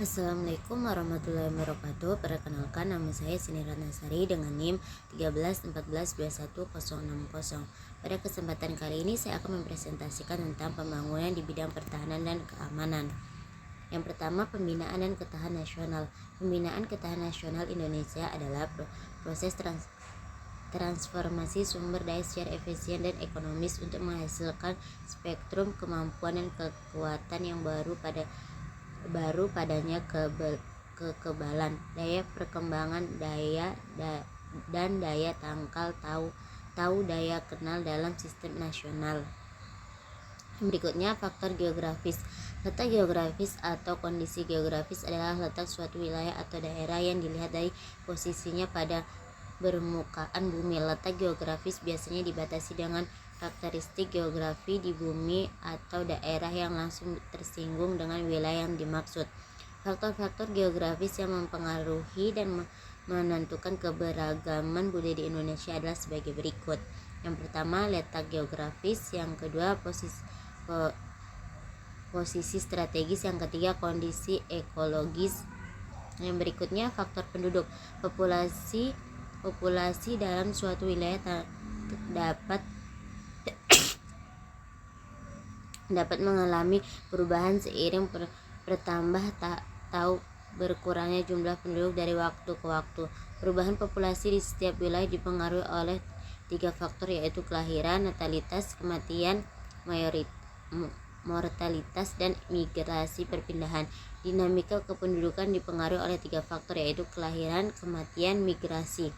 Assalamualaikum warahmatullahi wabarakatuh. Perkenalkan, nama saya Sini Ratnasari dengan NIM 13142160. Pada kesempatan kali ini saya akan mempresentasikan tentang pembangunan di bidang pertahanan dan keamanan. Yang pertama, pembinaan dan ketahanan nasional. Pembinaan ketahanan nasional Indonesia adalah proses transformasi sumber daya secara efisien dan ekonomis untuk menghasilkan spektrum kemampuan dan kekuatan yang baru padanya kekebalan, daya perkembangan, dan daya tangkal tahu daya kenal dalam sistem nasional. Berikutnya, faktor geografis. Letak geografis atau kondisi geografis adalah letak suatu wilayah atau daerah yang dilihat dari posisinya pada permukaan bumi. Letak geografis biasanya dibatasi dengan karakteristik geografi di bumi atau daerah yang langsung tersinggung dengan wilayah yang dimaksud. Faktor-faktor geografis yang mempengaruhi dan menentukan keberagaman budaya di Indonesia adalah sebagai berikut. Yang pertama, letak geografis. Yang kedua, posisi strategis. Yang ketiga, kondisi ekologis. Yang berikutnya, faktor penduduk. Populasi dalam suatu wilayah dapat mengalami perubahan seiring berkurangnya jumlah penduduk dari waktu ke waktu. Perubahan populasi di setiap wilayah dipengaruhi oleh 3 faktor, yaitu kelahiran, natalitas, kematian, mortalitas, dan migrasi perpindahan. Dinamika kependudukan dipengaruhi oleh 3 faktor, yaitu kelahiran, kematian, migrasi.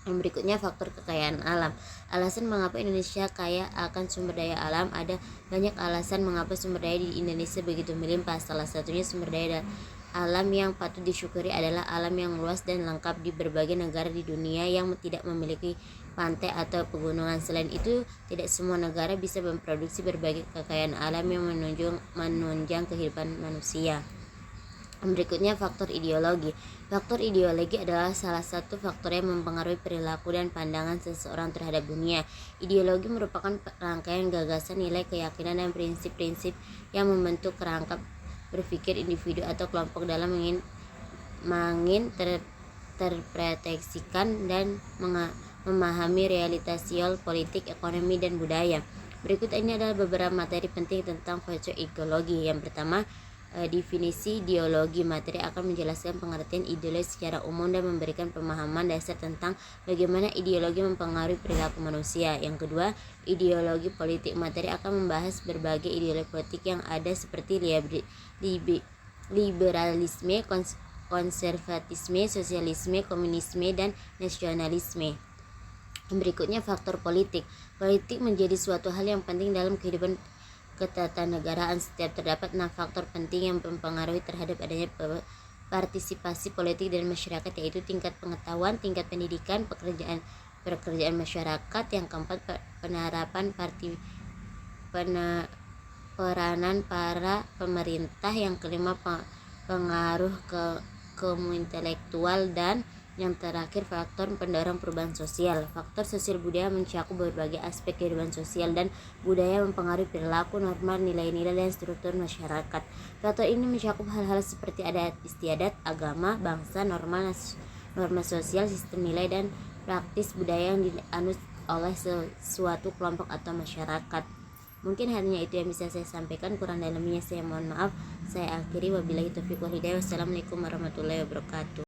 Yang berikutnya, faktor kekayaan alam. Alasan mengapa Indonesia kaya akan sumber daya alam. Ada banyak alasan mengapa sumber daya di Indonesia begitu melimpah. Salah satunya, sumber daya alam yang patut disyukuri adalah alam yang luas dan lengkap di berbagai negara di dunia yang tidak memiliki pantai atau pegunungan. Selain itu, tidak semua negara bisa memproduksi berbagai kekayaan alam yang menunjang kehidupan manusia. Berikutnya, faktor ideologi. Faktor ideologi adalah salah satu faktor yang mempengaruhi perilaku dan pandangan seseorang terhadap dunia. Ideologi merupakan rangkaian gagasan, nilai, keyakinan, dan prinsip-prinsip yang membentuk kerangka berpikir individu atau kelompok dalam menginterpretasikan dan memahami realitas sosial, politik, ekonomi, dan budaya. Berikut ini adalah beberapa materi penting tentang ideologi. Yang pertama, definisi ideologi. Materi akan menjelaskan pengertian ideologi secara umum dan memberikan pemahaman dasar tentang bagaimana ideologi mempengaruhi perilaku manusia. Yang kedua, ideologi politik. Materi akan membahas berbagai ideologi politik yang ada seperti liberalisme, konservatisme, sosialisme, komunisme, dan nasionalisme. Berikutnya, faktor politik. Politik menjadi suatu hal yang penting dalam kehidupan ketatanegaraan. Setiap terdapat 6 faktor penting yang mempengaruhi terhadap adanya partisipasi politik dan masyarakat, yaitu tingkat pengetahuan, tingkat pendidikan, pekerjaan masyarakat. Yang keempat, peranan para pemerintah. Yang kelima, pengaruh kaum intelektual, dan yang terakhir, faktor pendorong perubahan sosial. Faktor sosial budaya mencakup berbagai aspek kehidupan sosial dan budaya, mempengaruhi perilaku, norma, nilai-nilai, dan struktur masyarakat. Faktor ini mencakup hal-hal seperti adat istiadat, agama, bangsa, norma sosial, sistem nilai, dan praktis budaya yang dianut oleh suatu kelompok atau masyarakat. Mungkin hanya itu yang bisa saya sampaikan, kurang dalamnya saya mohon maaf. Saya akhiri, wabillahi taufiq wal hidayah. Wassalamualaikum warahmatullahi wabarakatuh.